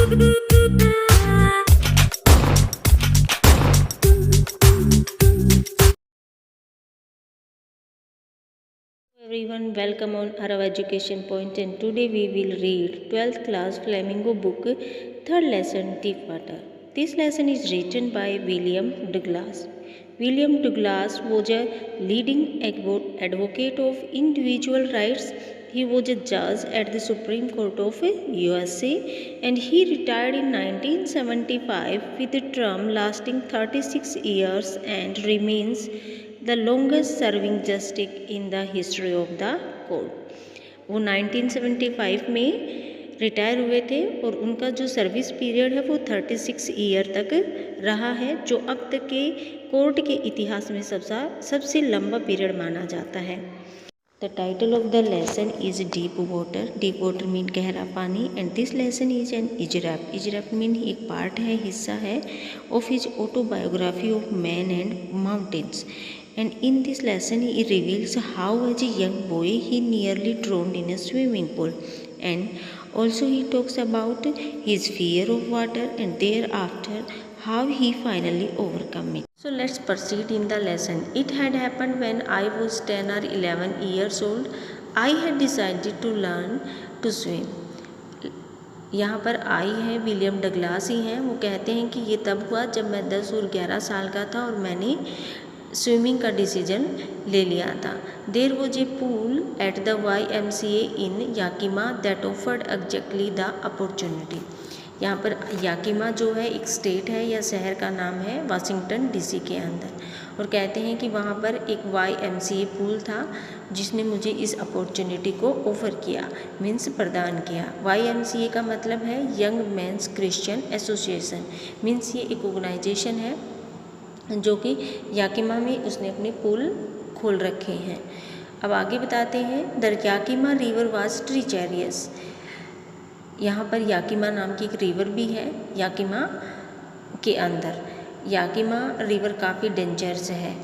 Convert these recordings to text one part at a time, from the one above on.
Everyone, welcome on our education point, and today we will read 12th class Flamingo book, third lesson Deep Water. This lesson is written by William Douglas. William Douglas was a leading advocate of individual rights. He was a judge at the Supreme Court of USA, and he retired in 1975 with a term lasting 36 years and remains the longest serving justice in the history of the court. वो 1975 में retire हुए थे और उनका जो service period है वो 36 year तक रहा है, जो अब तक के कोर्ट के इतिहास में सबसे लंबा पीरियड माना जाता है। The title of the lesson is Deep Water. Deep water mean गहरा पानी, and this lesson is an excerpt. Excerpt mean एक पार्ट है, हिस्सा है of his autobiography of men and mountains. And in this lesson he reveals how as a young boy he nearly drowned in a swimming pool, and also he talks about his fear of water and thereafter how he finally overcome it. So let's proceed in the lesson. It had happened when I was 10 or 11 years old. I had decided to learn to swim. यहाँ पर आई है William Douglas ही हैं। वो कहते हैं कि ये तब हुआ जब मैं 10 और 11 साल का था और मैंने स्विमिंग का डिसीजन ले लिया था। There was a pool at the YMCA in Yakima that offered exactly the opportunity. यहाँ पर याकिमा जो है एक स्टेट है या शहर का नाम है वाशिंगटन DC के अंदर, और कहते हैं कि वहाँ पर एक YMCA पूल था जिसने मुझे इस अपॉर्चुनिटी को ऑफ़र किया, मीन्स प्रदान किया। YMCA का मतलब है young mains Christian association, means ये एक ऑर्गेनाइजेशन है जो कि याकिमा में उसने अपने पूल खोल रखे हैं। अब आगे बताते हैं। The Yakima river was treacherous. यहाँ पर याकिमा नाम की एक रिवर भी है याकिमा के अंदर। याकिमा रिवर काफ़ी डेंजरस है।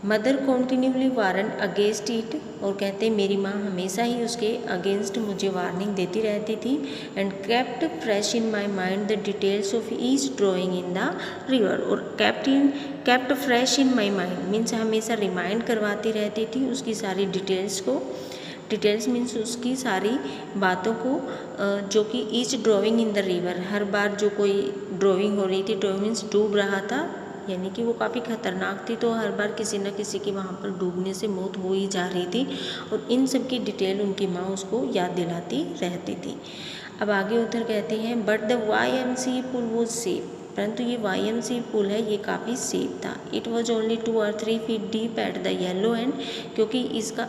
मदर कॉन्टिन्यूली वारन अगेंस्ट इट, और कहते हैं मेरी माँ हमेशा ही उसके अगेंस्ट मुझे वार्निंग देती रहती थी। And kept fresh in my mind the details of each drawing in the river, और kept fresh in my mind means हमेशा रिमाइंड करवाती रहती थी उसकी सारी डिटेल्स को। डिटेल्स मीन्स उसकी सारी बातों को, जो कि each drawing in the river, हर बार जो कोई ड्राइंग हो रही थी, ड्राइंग मीन्स डूब रहा था, यानी कि वो काफ़ी खतरनाक थी, तो हर बार किसी न किसी की वहाँ पर डूबने से मौत हो ही जा रही थी, और इन सब की डिटेल उनकी माँ उसको याद दिलाती रहती थी। अब आगे उधर कहते हैं but the YMCA pool was safe, परंतु ये YMCA पूल है ये काफ़ी सेफ था। It was only 2 or 3 feet deep at the yellow and, क्योंकि इसका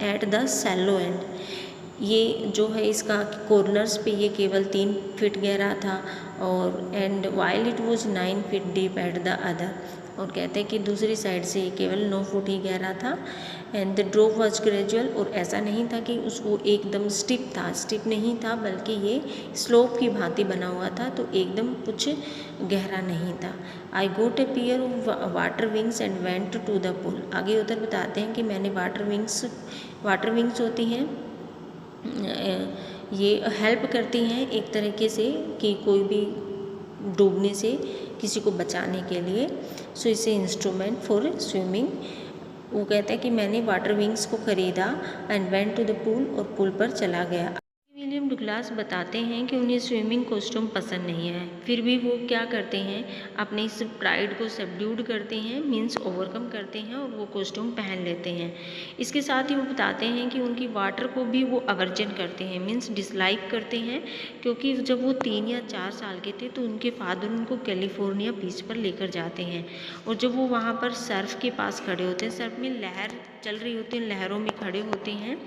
एट द सैलो एंड, ये जो है इसका कॉर्नर्स पे ये केवल 3 फीट गहरा था, और and while it was 9 feet deep at the other, और कहते हैं कि दूसरी साइड से ये केवल 9 फुट ही गहरा था। And the drop was gradual, और ऐसा नहीं था कि उसको एकदम स्टिप नहीं था, बल्कि ये स्लोप की भांति बना हुआ था, तो एकदम कुछ गहरा नहीं था। I got a pair of water wings and went to the pool. आगे उधर बताते हैं कि मैंने वाटर विंग्स होती हैं, ये हेल्प करती हैं एक तरीके से कि कोई भी डूबने से किसी को बचाने के लिए। सो इसे इंस्ट्रूमेंट फॉर स्विमिंग। वो कहता है कि मैंने वाटर विंग्स को ख़रीदा and went to the pool, और पूल पर चला गया। विलियम डगलास बताते हैं कि उन्हें स्विमिंग कॉस्ट्यूम पसंद नहीं है, फिर भी वो क्या करते हैं, अपने इस प्राइड को सबड्यूड करते हैं, मीन्स ओवरकम करते हैं, और वो कॉस्ट्यूम पहन लेते हैं। इसके साथ ही वो बताते हैं कि उनकी वाटर को भी वो अवर्जन करते हैं, मीन्स डिसलाइक करते हैं, क्योंकि जब वो 3 या 4 साल के थे तो उनके फादर उनको कैलिफोर्निया बीच पर लेकर जाते हैं, और जब वो वहाँ पर सर्फ के पास खड़े होते हैं, सर्फ में लहर चल रही होती है, लहरों में खड़े होते हैं,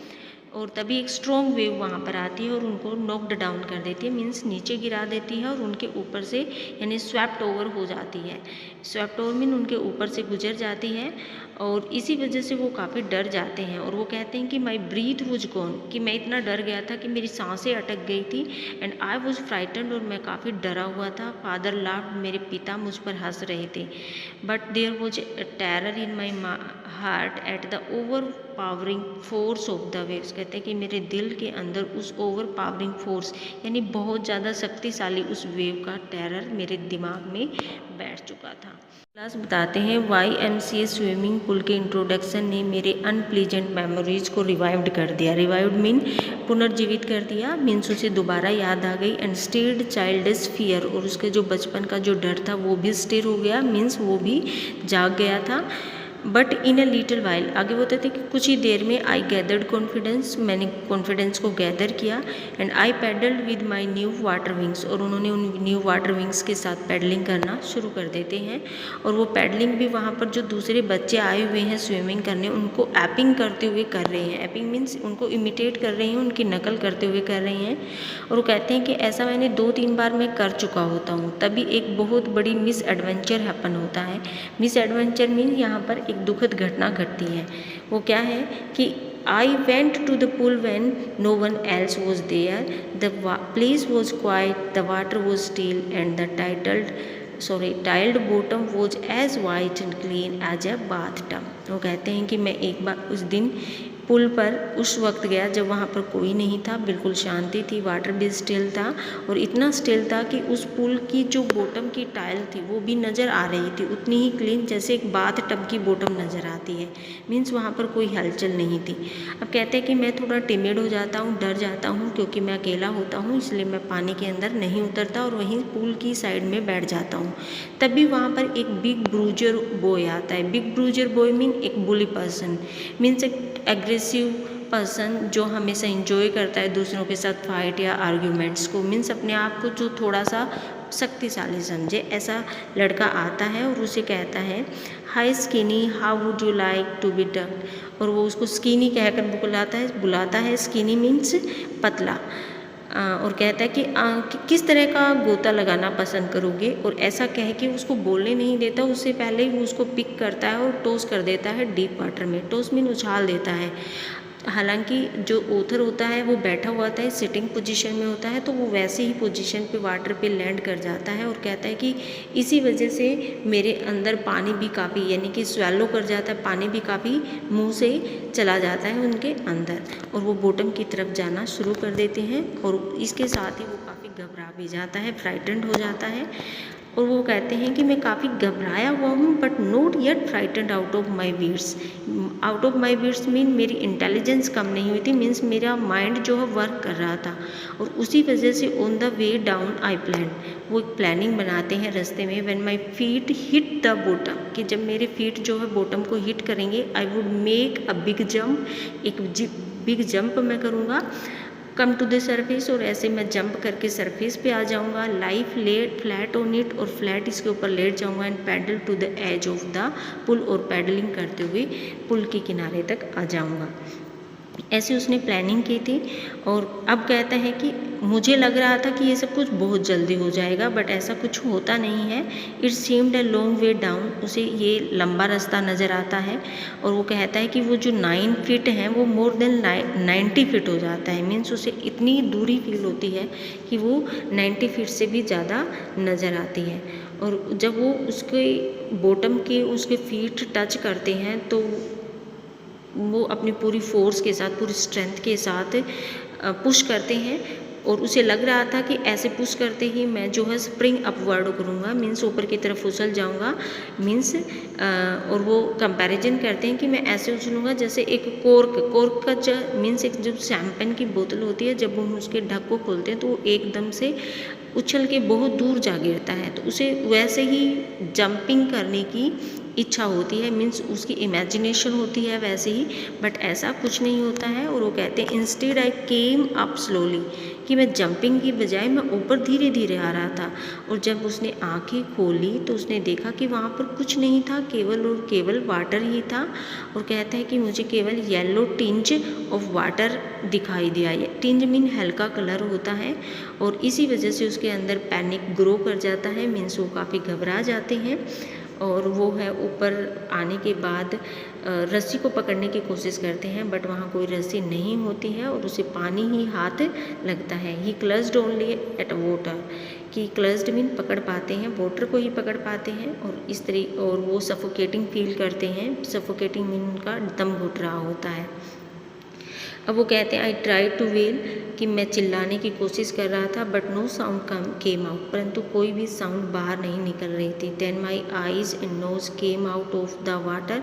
और तभी एक स्ट्रॉन्ग वेव वहाँ पर आती है और उनको नॉक्ड डाउन कर देती है, मीन्स नीचे गिरा देती है, और उनके ऊपर से यानी स्वैप्ट ओवर हो जाती है। स्वैप्ट ओवर मीन उनके ऊपर से गुजर जाती है, और इसी वजह से वो काफ़ी डर जाते हैं, और वो कहते हैं कि माई ब्रीथ वॉज गॉन, कि मैं इतना डर गया था कि मेरी सांसें अटक गई थी। एंड आई वॉज फ्राइटनड, और मैं काफ़ी डरा हुआ था। फादर लाफ्ड, मेरे पिता मुझ पर हंस रहे थे। But there was terror in my heart at the powering force of the waves. कहते हैं कि मेरे दिल के अंदर उस ओवर पावरिंग फोर्स यानी बहुत ज़्यादा शक्तिशाली उस वेव का टेरर मेरे दिमाग में बैठ चुका था। क्लास बताते हैं YMCA स्विमिंग पूल के इंट्रोडक्शन ने मेरे अनप्लीजेंट मेमोरीज को रिवाइव्ड कर दिया। रिवाइव्ड मीन पुनर्जीवित कर दिया, मीन्स उसे दोबारा याद आ गई। एंड स्टेड चाइल्डिश फियर, और उसके जो बचपन का जो डर था वो भी स्टिर हो गया, मीन्स वो भी जाग गया था। But in a little while, आगे बताते कि कुछ ही देर में आई गैदर्ड कॉन्फिडेंस, मैंने कॉन्फिडेंस को गैदर किया। And I paddled with my new water wings, और उन्होंने उन न्यू वाटर विंग्स के साथ पैडलिंग करना शुरू कर देते हैं। और वो पैडलिंग भी वहाँ पर जो दूसरे बच्चे आए हुए हैं स्विमिंग करने, उनको एपिंग करते हुए कर रहे हैं। एपिंग मीन्स उनको इमिटेट कर रहे हैं, उनकी नकल करते हुए कर रहे हैं। और वो कहते हैं कि ऐसा मैंने 2-3 बार मैं कर चुका होता हूँ। तभी एक बहुत बड़ी मिस एडवेंचर हैपन होता है। मिस एडवेंचर मीन यहाँ पर एक दुखद घटना घटती है। वो क्या है कि I went to the pool when no one else was there. The place was quiet, the water was still, and the tiled bottom was as white and clean as a bathtub. वो कहते हैं कि मैं एक बार उस दिन पुल पर उस वक्त गया जब वहाँ पर कोई नहीं था, बिल्कुल शांति थी, वाटर भी स्टिल था, और इतना स्टिल था कि उस पुल की जो बॉटम की टाइल थी वो भी नज़र आ रही थी, उतनी ही क्लीन जैसे एक बाथ टब की बॉटम नज़र आती है। मीन्स वहाँ पर कोई हलचल नहीं थी। अब कहते हैं कि मैं थोड़ा टिमिड हो जाता हूँ, डर जाता हूँ, क्योंकि मैं अकेला होता हूँ, इसलिए मैं पानी के अंदर नहीं उतरता और वहीं पुल की साइड में बैठ जाता हूँ। तभी वहाँ पर एक बिग ब्रूजर बॉय आता है। बिग ब्रूजर बॉय मीन एक बुली पर्सन, मीन्स एक एग्रेसिव पर्सन जो हमेशा इंजॉय करता है दूसरों के साथ फाइट या आर्ग्यूमेंट्स को, मीन्स अपने आप को जो थोड़ा सा शक्तिशाली समझे, ऐसा लड़का आता है और उसे कहता है hi skinny, how would you like to be duck. और वो उसको स्किनी कहकर बुलाता है। स्किनी मीन्स पतला। और कहता है कि किस तरह का गोता लगाना पसंद करोगे, और ऐसा कह के उसको बोलने नहीं देता, उससे पहले ही वो उसको पिक करता है और टॉस कर देता है डीप वाटर में। टॉस मीन उछाल देता है। हालांकि जो ऑथर होता है वो बैठा हुआ था, सिटिंग पोजीशन में होता है, तो वो वैसे ही पोजीशन पे वाटर पे लैंड कर जाता है और कहता है कि इसी वजह से मेरे अंदर पानी भी काफ़ी, यानी कि स्वेलो कर जाता है, पानी भी काफ़ी मुंह से चला जाता है उनके अंदर, और वो बॉटम की तरफ जाना शुरू कर देते हैं। और इसके साथ ही वो काफ़ी घबरा भी जाता है, फ्राइटेंड हो जाता है। और वो कहते हैं कि मैं काफ़ी घबराया हुआ हूँ, but not yet frightened out of my wits. Out of my wits mean मेरी इंटेलिजेंस कम नहीं हुई थी, मीन्स मेरा माइंड जो है वर्क कर रहा था। और उसी वजह से on the way down I plan, वो एक प्लानिंग बनाते हैं रास्ते में। When my feet hit the bottom, कि जब मेरे फीट जो है बॉटम को हिट करेंगे, I would make a big jump, एक बिग जंप मैं करूँगा, कम टू द सरफेस, और ऐसे मैं जंप करके सरफेस पे आ जाऊंगा, life let flat on it, और फ्लैट इसके ऊपर लेट जाऊंगा, and paddle to the edge of the pool, और पैडलिंग करते हुए पुल के किनारे तक आ जाऊंगा। ऐसे उसने प्लानिंग की थी। और अब कहता है कि मुझे लग रहा था कि ये सब कुछ बहुत जल्दी हो जाएगा, बट ऐसा कुछ होता नहीं है। It seemed a long way down, उसे ये लंबा रास्ता नज़र आता है। और वो कहता है कि वो जो 9 फीट हैं वो मोर देन 90 फीट हो जाता है, मीन्स उसे इतनी दूरी फील होती है कि वो 90 फीट से भी ज़्यादा नज़र आती है। और जब वो उसके बॉटम के उसके फीट टच करते हैं तो वो अपनी पूरी फोर्स के साथ, पूरी स्ट्रेंथ के साथ पुश करते हैं। और उसे लग रहा था कि ऐसे पुश करते ही मैं जो है स्प्रिंग अपवर्ड करूँगा, मीन्स ऊपर की तरफ उछल जाऊँगा, मीन्स और वो कंपैरिजन करते हैं कि मैं ऐसे उछलूँगा जैसे एक कोर्क का जो मीन्स एक जो शैम्पेन की बोतल होती है, जब हम उसके ढक को खोलते हैं तो वो एकदम से उछल के बहुत दूर जा गिरता है, तो उसे वैसे ही जंपिंग करने की इच्छा होती है, मीन्स उसकी इमेजिनेशन होती है वैसे ही, बट ऐसा कुछ नहीं होता है। और वो कहते हैं instead I came up slowly, कि मैं जंपिंग की बजाय मैं ऊपर धीरे धीरे आ रहा था। और जब उसने आंखें खोली तो उसने देखा कि वहाँ पर कुछ नहीं था, केवल और केवल वाटर ही था। और कहता है कि मुझे केवल येलो टिंज ऑफ वाटर दिखाई दिया। टिंज मीन हल्का कलर होता है, और इसी वजह से उसके अंदर पैनिक ग्रो कर जाता है, मीन्स वो काफ़ी घबरा जाते हैं। और वो है ऊपर आने के बाद रस्सी को पकड़ने की कोशिश करते हैं, बट वहाँ कोई रस्सी नहीं होती है और उसे पानी ही हाथ लगता है। ही क्लच्ड ओनली एट वाटर, कि क्लच्ड मीन पकड़ पाते हैं, वाटर को ही पकड़ पाते हैं और इस तरह और वो सफोकेटिंग फील करते हैं। सफोकेटिंग मीन उनका दम घुट रहा होता है। अब वो कहते हैं आई ट्राई टू वेल, कि मैं चिल्लाने की कोशिश कर रहा था, but no sound came out, परंतु कोई भी साउंड बाहर नहीं निकल रही थी। Then my eyes and nose came out of the water,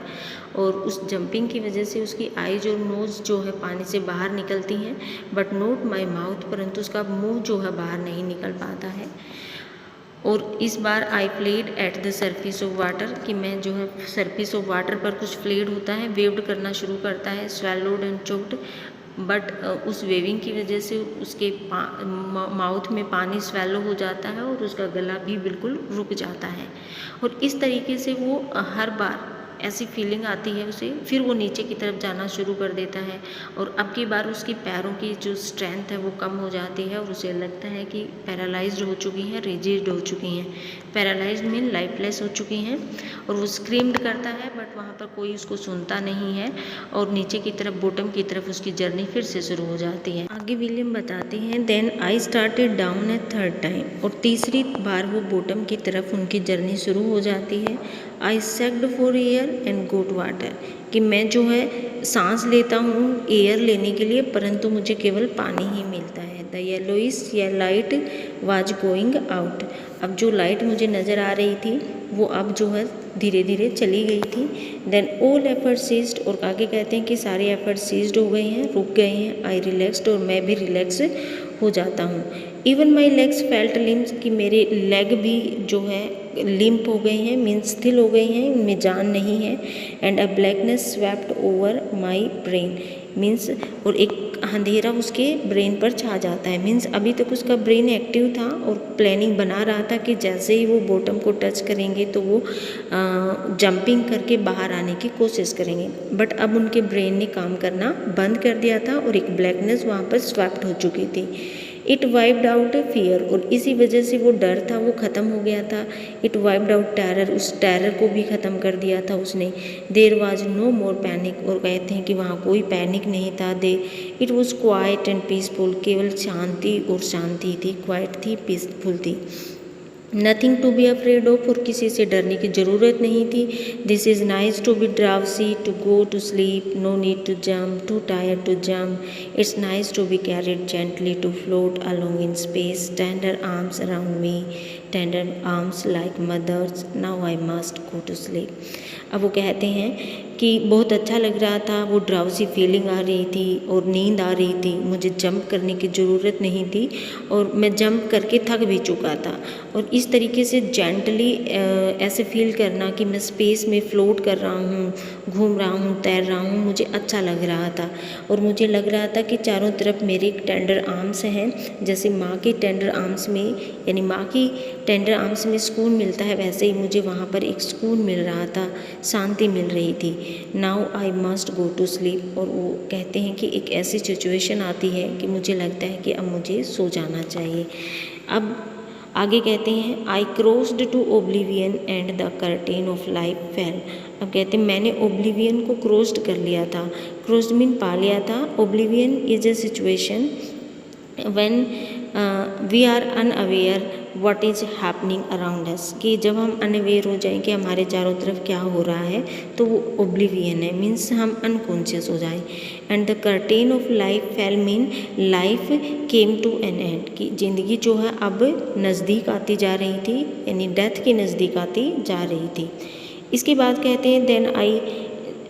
और उस जंपिंग की वजह से उसकी आईज और नोज जो है पानी से बाहर निकलती हैं, बट नोट माई माउथ, परंतु उसका मुंह जो है बाहर नहीं निकल पाता है। और इस बार I played at the surface of water, कि मैं जो है सरफेस ऑफ वाटर पर कुछ प्लेड होता है, वेव्ड करना शुरू करता है। स्वेलोड एंड चोक्ड, बट उस वेविंग की वजह से उसके माउथ में पानी स्वेलो हो जाता है और उसका गला भी बिल्कुल रुक जाता है। और इस तरीके से वो हर बार ऐसी फीलिंग आती है उसे, फिर वो नीचे की तरफ जाना शुरू कर देता है और अब की बार उसकी पैरों की जो स्ट्रेंथ है वो कम हो जाती है और उसे लगता है कि पैरालाइज्ड हो चुकी हैं, रिजिड हो चुकी हैं। पैरालाइज्ड मीन लाइफलेस हो चुकी हैं और वो स्क्रीम्ड करता है, बट वहाँ पर कोई उसको सुनता नहीं है और नीचे की तरफ बॉटम की तरफ उसकी जर्नी फिर से शुरू हो जाती है। आगे विलियम बताते हैं, then I started down a third time, और तीसरी बार वो बॉटम की तरफ उनकी जर्नी शुरू हो जाती है। I sucked for air and good water, कि मैं जो है सांस लेता हूँ एयर लेने के लिए, परंतु मुझे केवल पानी ही मिलता है। द येलोइश या लाइट वाज गोइंग आउट, अब जो लाइट मुझे नज़र आ रही थी वो अब जो है धीरे धीरे चली गई थी। देन ऑल एफर्ट सीज्ड, और आगे कहते हैं कि सारे एफर्ट सीज्ड हो गए हैं, रुक गए हैं। आई रिलैक्स्ड, और मैं भी रिलैक्स हो जाता हूँ। Even my legs felt limbs, कि मेरे लेग भी जो है लिम्प हो गए हैं, मीन्स स्थिल हो गए हैं, उनमें जान नहीं है। And a blackness swept over my brain, means और एक अंधेरा उसके ब्रेन पर छा जाता है। मीन्स अभी तक उसका ब्रेन एक्टिव था और प्लानिंग बना रहा था कि जैसे ही वो बॉटम को टच करेंगे तो वो जंपिंग करके बाहर आने की कोशिश करेंगे, बट अब उनके ब्रेन ने काम करना बंद कर दिया था और एक ब्लैकनेस वहाँ पर स्वैप्ट हो चुकी थी। इट वाइप्ड आउट फियर, और इसी वजह से वो डर था वो ख़त्म हो गया था। इट वाइप्ड आउट टेरर, उस टेरर को भी ख़त्म कर दिया था उसने। There was no more panic, और कहते हैं कि वहाँ कोई पैनिक नहीं था। It was quiet and peaceful, केवल शांति और शांति थी, क्वाइट थी, पीसफुल थी। Nothing to be afraid of, और किसी से डरने की ज़रूरत नहीं थी। This is nice to be drowsy, to go to sleep, no need to jump, too tired to jump. It's nice to be carried gently, to float along in space, tender arms around me, tender arms like mothers, now I must go to sleep. अब वो कहते हैं कि बहुत अच्छा लग रहा था, वो ड्राउसी फीलिंग आ रही थी और नींद आ रही थी, मुझे जंप करने की ज़रूरत नहीं थी और मैं जंप करके थक भी चुका था। और इस तरीके से जेंटली ऐसे फील करना कि मैं स्पेस में फ्लोट कर रहा हूँ, घूम रहा हूँ, तैर रहा हूँ, मुझे अच्छा लग रहा था। और मुझे लग रहा था कि चारों तरफ मेरे टेंडर आर्म्स हैं, जैसे माँ के टेंडर आर्म्स में, यानी माँ की टेंडर आर्म्स में सुकून मिलता है, वैसे ही मुझे वहाँ पर एक सुकून मिल रहा था, शांति मिल रही थी। Now I must go to sleep, और वो कहते हैं कि एक ऐसी सिचुएशन आती है कि मुझे लगता है कि अब मुझे सो जाना चाहिए। अब आगे कहते हैं I crossed to oblivion and the curtain of life fell. अब कहते हैं मैंने ओब्लिवियन को क्रॉस्ड कर लिया था, क्रॉस्ड मीन पा लिया था। Oblivion is a situation when we are unaware what is happening around us, कि जब हम अनअवेयर हो जाएं कि हमारे चारों तरफ क्या हो रहा है तो वो ओब्लिवियन है, मीन्स हम अनकॉन्शियस हो जाएं। And the curtain of life fell mean life came to an end, कि ज़िंदगी जो है अब नज़दीक आती जा रही थी, यानी डेथ के नज़दीक आती जा रही थी। इसके बाद कहते हैं then I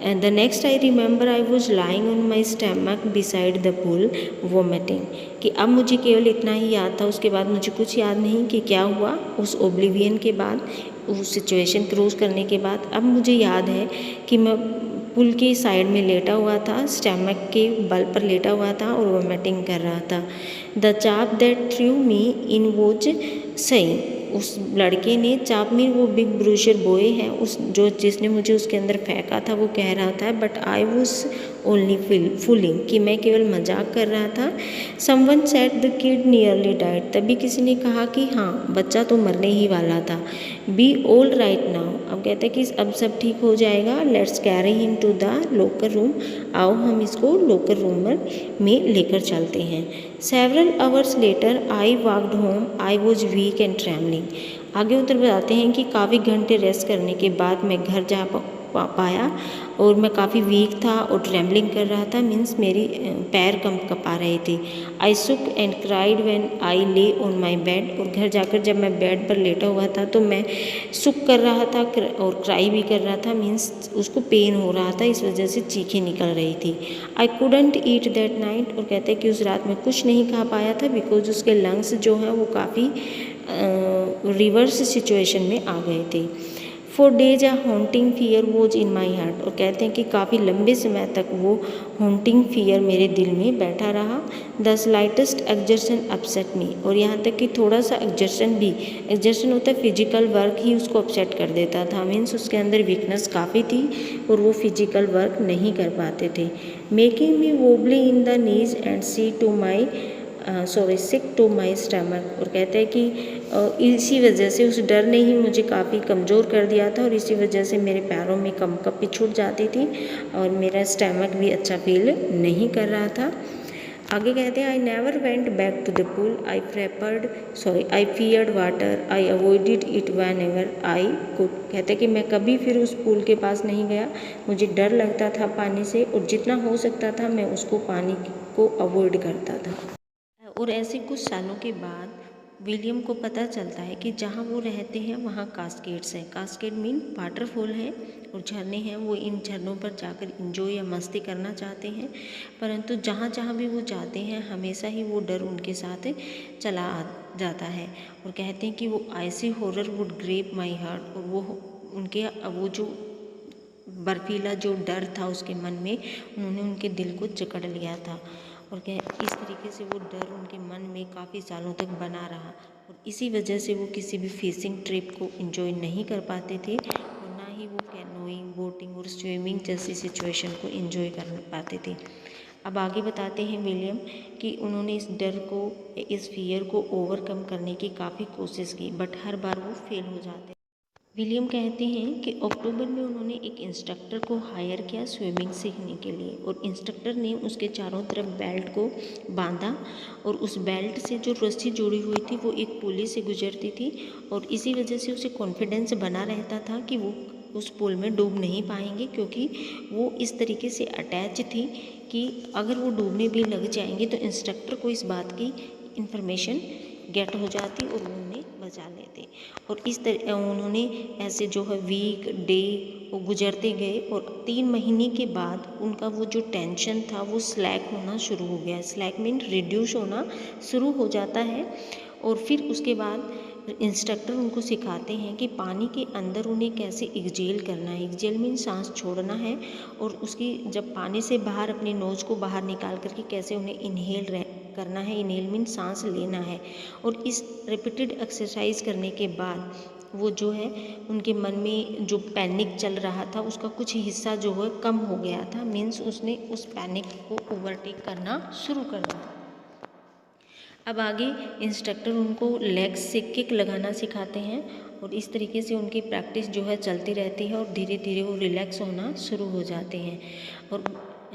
the next I remember I was lying on my stomach beside the pool vomiting, कि अब मुझे केवल इतना ही याद था, उसके बाद मुझे कुछ याद नहीं कि क्या हुआ उस ओब्लिवियन के बाद, उस सिचुएशन क्रॉस करने के बाद। अब मुझे याद है कि मैं पुल के साइड में लेटा हुआ था, स्टमक के बल पर लेटा हुआ था और वोमिटिंग कर रहा था। द चाप that through me in was सही, उस लड़के ने, चाप में वो बिग ब्रूशर बॉय है, उस जो जिसने मुझे उसके अंदर फेंका था, वो कह रहा था but I was only fooling, कि मैं केवल मजाक कर रहा था। Someone said the kid nearly died, तभी किसी ने कहा कि हाँ बच्चा तो मरने ही वाला था। बी ऑल राइट नाउ, अब कहते हैं कि अब सब ठीक हो जाएगा। Let's carry him to the locker room, आओ हम इसको लोकर रूम में लेकर चलते हैं। Several hours later I walked home, I was weak and travelling. आगे उधर बताते हैं कि काफ़ी घंटे रेस्ट करने के बाद मैं घर जा पाया और मैं काफ़ी वीक था और ट्रैवलिंग कर रहा था, मीन्स मेरी पैर कँपा रहे थे। आई सुक एंड क्राइड व्हेन आई ले ऑन माई बेड, और घर जाकर जब मैं बेड पर लेटा हुआ था तो मैं सुक कर रहा था और क्राई भी कर रहा था, मीन्स उसको पेन हो रहा था, इस वजह से चीखें निकल रही थी। I couldn't eat that night, और कहते हैं कि उस रात में कुछ नहीं खा पाया था बिकॉज उसके लंग्स जो हैं वो काफ़ी रिवर्स सिचुएशन में आ गए थे। For days a haunting fear was in my heart, और कहते हैं कि काफ़ी लंबे समय तक वो हॉन्टिंग फियर मेरे दिल में बैठा रहा। द स्लाइटेस्ट एक्जर्शन अपसेट मी, और यहाँ तक कि थोड़ा सा एक्जर्शन होता है फिजिकल वर्क ही उसको अपसेट कर देता था, मीन्स उसके अंदर वीकनेस काफ़ी थी और वो फिजिकल वर्क नहीं कर पाते थे। Making me wobbly in the knees and sick to my stomach, और कहते हैं कि इसी वजह से उस डर ने ही मुझे काफ़ी कमज़ोर कर दिया था और इसी वजह से मेरे पैरों में कंपकपी छूट जाती थी और मेरा स्टमक भी अच्छा फील नहीं कर रहा था। आगे कहते हैं I never went back to the pool, I feared water, I avoided it whenever I could. कहते हैं कि मैं कभी फिर उस पूल के पास नहीं गया, मुझे डर लगता था पानी से और जितना हो सकता था मैं उसको पानी को अवॉइड करता था। और ऐसे कुछ सालों के बाद विलियम को पता चलता है कि जहाँ वो रहते हैं वहाँ कास्केड्स हैं। कास्केड मीन वाटरफॉल है और झरने हैं, वो इन झरनों पर जाकर इंजॉय या मस्ती करना चाहते हैं, परंतु जहाँ जहाँ भी वो जाते हैं हमेशा ही वो डर उनके साथ चला जाता है और कहते हैं कि वो ऐसी horror would grip my heart, और वो जो बर्फीला जो डर था उसके मन में उन्होंने उनके दिल को जकड़ लिया था और इस तरीके से वो डर उनके मन में काफ़ी सालों तक बना रहा और इसी वजह से वो किसी भी फिशिंग ट्रिप को एंजॉय नहीं कर पाते थे और ना ही वो कैनोइंग, बोटिंग और स्विमिंग जैसी सिचुएशन को एंजॉय कर पाते थे। अब आगे बताते हैं विलियम कि उन्होंने इस फियर को ओवरकम करने की काफ़ी कोशिश की, बट हर बार वो फेल हो जाते। विलियम कहते हैं कि अक्टूबर में उन्होंने एक इंस्ट्रक्टर को हायर किया स्विमिंग सीखने के लिए और इंस्ट्रक्टर ने उसके चारों तरफ बेल्ट को बांधा और उस बेल्ट से जो रस्सी जुड़ी हुई थी वो एक पुली से गुजरती थी और इसी वजह से उसे कॉन्फिडेंस बना रहता था कि वो उस पुल में डूब नहीं पाएंगे, क्योंकि वो इस तरीके से अटैच थी कि अगर वो डूबने भी लग जाएंगे तो इंस्ट्रक्टर को इस बात की इन्फॉर्मेशन गेट हो जाती और वो उन्हें बचा लेते। और इस तरह उन्होंने ऐसे जो है वीक डे वो गुजरते गए और 3 महीने के बाद उनका वो जो टेंशन था वो स्लैक होना शुरू हो गया। स्लैक मीन रिड्यूस होना शुरू हो जाता है और फिर उसके बाद इंस्ट्रक्टर उनको सिखाते हैं कि पानी के अंदर उन्हें कैसे एक्सहेल करना है। एक्सहेल मीन सांस छोड़ना है और उसकी जब पानी से बाहर अपनी नोज़ को बाहर निकाल करके कैसे उन्हें इनहेल करना है। इनहेल मीन सांस लेना है और इस रिपीटेड एक्सरसाइज करने के बाद वो जो है उनके मन में जो पैनिक चल रहा था उसका कुछ हिस्सा जो है कम हो गया था, मीन्स उसने उस पैनिक को ओवरटेक करना शुरू कर दिया। अब आगे इंस्ट्रक्टर उनको लेग्स से किक लगाना सिखाते हैं और इस तरीके से उनकी प्रैक्टिस जो है चलती रहती है और धीरे धीरे वो रिलैक्स होना शुरू हो जाते हैं। और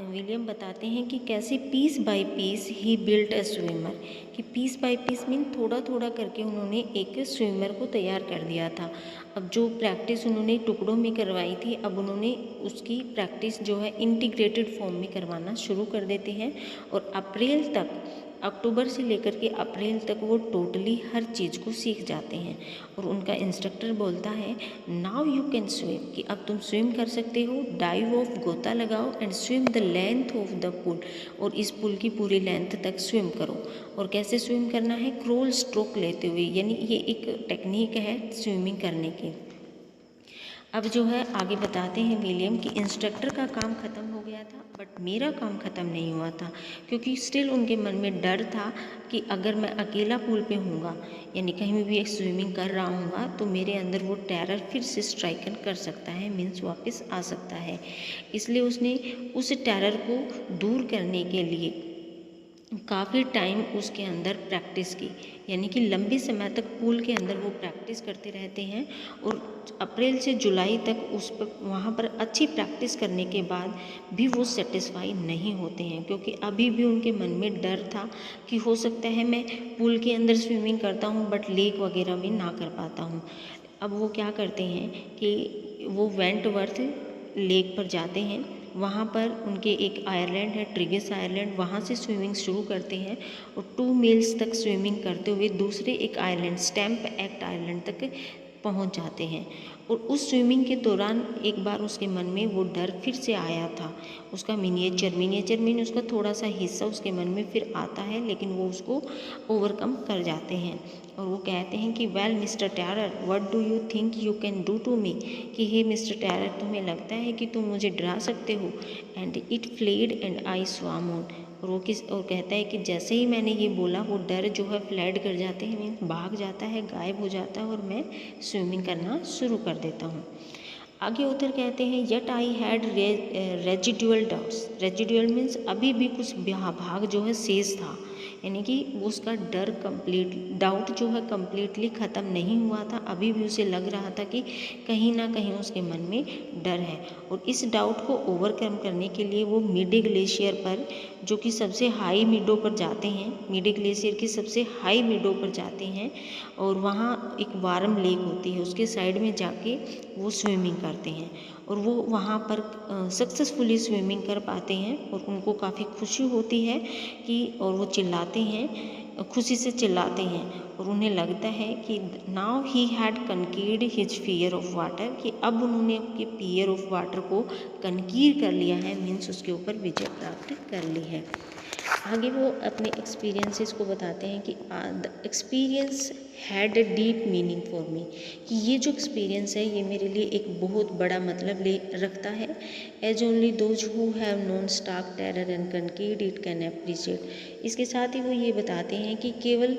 विलियम बताते हैं कि कैसे piece by piece he built a swimmer, कि पीस बाय पीस मीन थोड़ा थोड़ा करके उन्होंने एक स्विमर को तैयार कर दिया था। अब जो प्रैक्टिस उन्होंने टुकड़ों में करवाई थी अब उन्होंने उसकी प्रैक्टिस जो है इंटीग्रेटेड फॉर्म में करवाना शुरू कर देते हैं और अक्टूबर से लेकर के अप्रैल तक वो टोटली हर चीज़ को सीख जाते हैं और उनका इंस्ट्रक्टर बोलता है नाउ यू कैन स्विम, कि अब तुम स्विम कर सकते हो। डाइव ऑफ, गोता लगाओ and swim the length of the pool, और इस पुल की पूरी लेंथ तक स्विम करो। और कैसे स्विम करना है, क्रोल स्ट्रोक लेते हुए, यानी ये एक टेक्निक है स्विमिंग करने की। अब जो है आगे बताते हैं विलियम कि इंस्ट्रक्टर का काम ख़त्म हो गया था बट मेरा काम ख़त्म नहीं हुआ था, क्योंकि स्टिल उनके मन में डर था कि अगर मैं अकेला पूल पे हूँगा यानी कहीं भी स्विमिंग कर रहा हूँगा तो मेरे अंदर वो टेरर फिर से स्ट्राइकन कर सकता है, मीन्स वापस आ सकता है। इसलिए उसने उस टेरर को दूर करने के लिए काफ़ी टाइम उसके अंदर प्रैक्टिस की, यानी कि लंबे समय तक पूल के अंदर वो प्रैक्टिस करते रहते हैं और अप्रैल से जुलाई तक उस पर वहाँ पर अच्छी प्रैक्टिस करने के बाद भी वो सेटिस्फाई नहीं होते हैं, क्योंकि अभी भी उनके मन में डर था कि हो सकता है मैं पूल के अंदर स्विमिंग करता हूँ बट लेक वगैरह में ना कर पाता हूँ। अब वो क्या करते हैं कि वो वेंटवर्थ लेक पर जाते हैं, वहाँ पर उनके एक आयरलैंड है ट्रिगिस आयरलैंड, वहाँ से स्विमिंग शुरू करते हैं और 2 मील्स तक स्विमिंग करते हुए दूसरे एक आइलैंड स्टैम्प एक्ट आइलैंड तक पहुँच जाते हैं। और उस स्विमिंग के दौरान एक बार उसके मन में वो डर फिर से आया था, उसका मिनिएचर मीन उसका थोड़ा सा हिस्सा उसके मन में फिर आता है, लेकिन वो उसको ओवरकम कर जाते हैं और वो कहते हैं कि well mister terror what do you think you can do to me, कि हे मिस्टर टेरर तुम्हें लगता है कि तुम मुझे डरा सकते हो। And it fled and I swam on, और कहता है कि जैसे ही मैंने ये बोला वो डर जो है फ्लैड कर जाते हैं, मीन्स भाग जाता है, गायब हो जाता है और मैं स्विमिंग करना शुरू कर देता हूँ। आगे उधर कहते हैं yet I had residual doubts, residual means अभी भी कुछ भाग जो है शेष था, यानी कि उसका डर कंप्लीट डाउट जो है कंप्लीटली ख़त्म नहीं हुआ था, अभी भी उसे लग रहा था कि कहीं ना कहीं उसके मन में डर है। और इस डाउट को ओवरकम करने के लिए वो मिडी ग्लेशियर पर, जो कि सबसे हाई मिडो पर जाते हैं, मिडी ग्लेशियर की सबसे हाई मिडो पर जाते हैं और वहाँ एक वार्म लेक होती है, उसके साइड में जाके वो स्विमिंग करते हैं और वो वहाँ पर सक्सेसफुली स्विमिंग कर पाते हैं और उनको काफ़ी खुशी होती है कि, और वो चिल्लाते हैं, खुशी से चिल्लाते हैं और उन्हें लगता है कि now he had conquered his fear of water, कि अब उन्होंने अपने फियर ऑफ वाटर को कनकीर कर लिया है, मीन्स उसके ऊपर विजय प्राप्त कर ली है। आगे वो अपने एक्सपीरियंसेस को बताते हैं कि the experience had a deep meaning for me, कि ये जो एक्सपीरियंस है ये मेरे लिए एक बहुत बड़ा मतलब ले रखता है। As only those who have known stark terror and conquered it can appreciate, इसके साथ ही वो ये बताते हैं कि केवल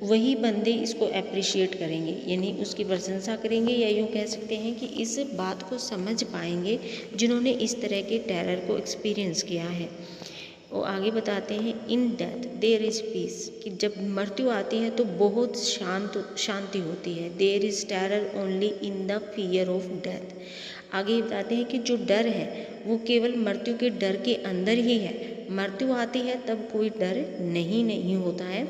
वही बंदे इसको अप्रिशिएट करेंगे, यानी उसकी प्रशंसा करेंगे, या यूँ कह सकते हैं कि इस बात को समझ पाएंगे जिन्होंने इस तरह के टेरर को एक्सपीरियंस किया है। वो आगे बताते हैं in death there is peace, कि जब मृत्यु आती है तो बहुत शांति होती है। There is terror only in the fear of death. आगे बताते हैं कि जो डर है वो केवल मृत्यु के डर के अंदर ही है, मृत्यु आती है तब कोई डर नहीं होता है।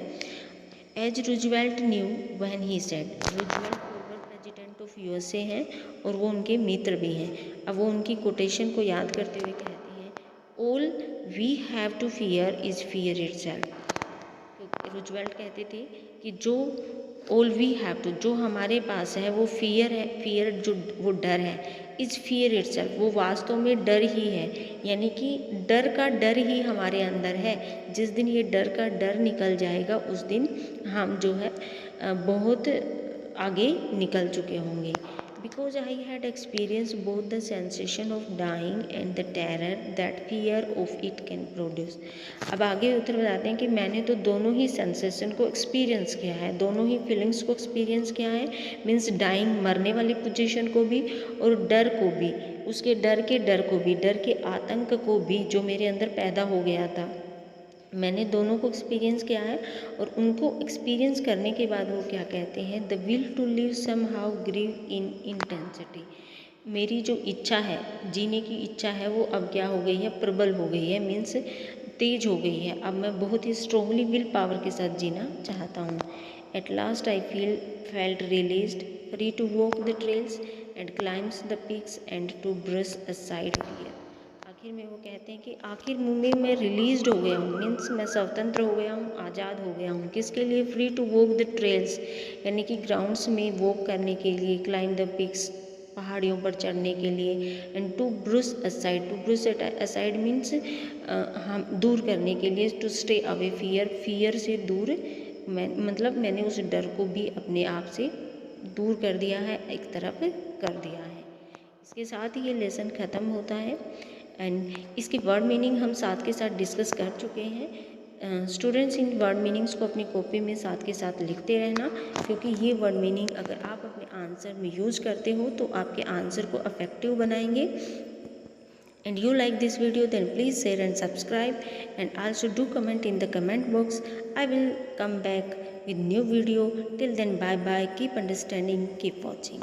As Roosevelt knew when he said, Roosevelt forward president of USA हैं और वो उनके मित्र भी हैं। अब वो उनकी कोटेशन को याद करते हुए कहते हैं all we have to fear is fear itself. Roosevelt कहते थे कि जो ऑल वी हैव टू, जो हमारे पास है वो फियर है, फियर जो वो डर है, इज़ फियर इटसेल्फ, वो वास्तव में डर ही है, यानी कि डर का डर ही हमारे अंदर है। जिस दिन ये डर का डर निकल जाएगा उस दिन हम जो है बहुत आगे निकल चुके होंगे। Because I had experience both the sensation of dying and the terror that fear of it can produce. अब आगे उत्तर बताते हैं कि मैंने तो दोनों ही सेंसेशन को एक्सपीरियंस किया है, दोनों ही फीलिंग्स को एक्सपीरियंस किया है, मीन्स डाइंग मरने वाली पोजीशन को भी और डर को भी, उसके डर को भी, डर के आतंक को भी जो मेरे अंदर पैदा हो गया था, मैंने दोनों को एक्सपीरियंस किया है। और उनको एक्सपीरियंस करने के बाद वो क्या कहते हैं the will to live somehow grieve in intensity, मेरी जो इच्छा है, जीने की इच्छा है, वो अब क्या हो गई है, प्रबल हो गई है, मीन्स तेज हो गई है। अब मैं बहुत ही स्ट्रोंगली विल पावर के साथ जीना चाहता हूँ। At last I felt released free to walk the trails and climbs the peaks and to brush aside fear. आखिर में वो कहते हैं कि आखिर में मैं रिलीज्ड हो गया हूँ, मीन्स मैं स्वतंत्र हो गया हूँ, आज़ाद हो गया हूँ। किसके लिए, free to walk the trails, यानी कि ग्राउंड्स में वॉक करने के लिए, क्लाइम द पिक्स, पहाड़ियों पर चढ़ने के लिए, and to brush aside, to brush aside means हम दूर करने के लिए, टू स्टे अवे फियर, फियर से दूर, मतलब मैंने उस डर को भी अपने आप से दूर कर दिया है, एक तरफ कर दिया है। इसके साथ ही ये लेसन ख़त्म होता है एंड इसकी वर्ड मीनिंग हम साथ के साथ डिस्कस कर चुके हैं। स्टूडेंट्स इन वर्ड मीनिंग्स को अपनी कॉपी में साथ के साथ लिखते रहना, क्योंकि ये वर्ड मीनिंग अगर आप अपने आंसर में यूज़ करते हो तो आपके आंसर को अफेक्टिव बनाएंगे। And you like this video, then please share and subscribe, and also do comment in the comment box. I will come back with new video. Till then, bye bye, keep understanding, keep watching.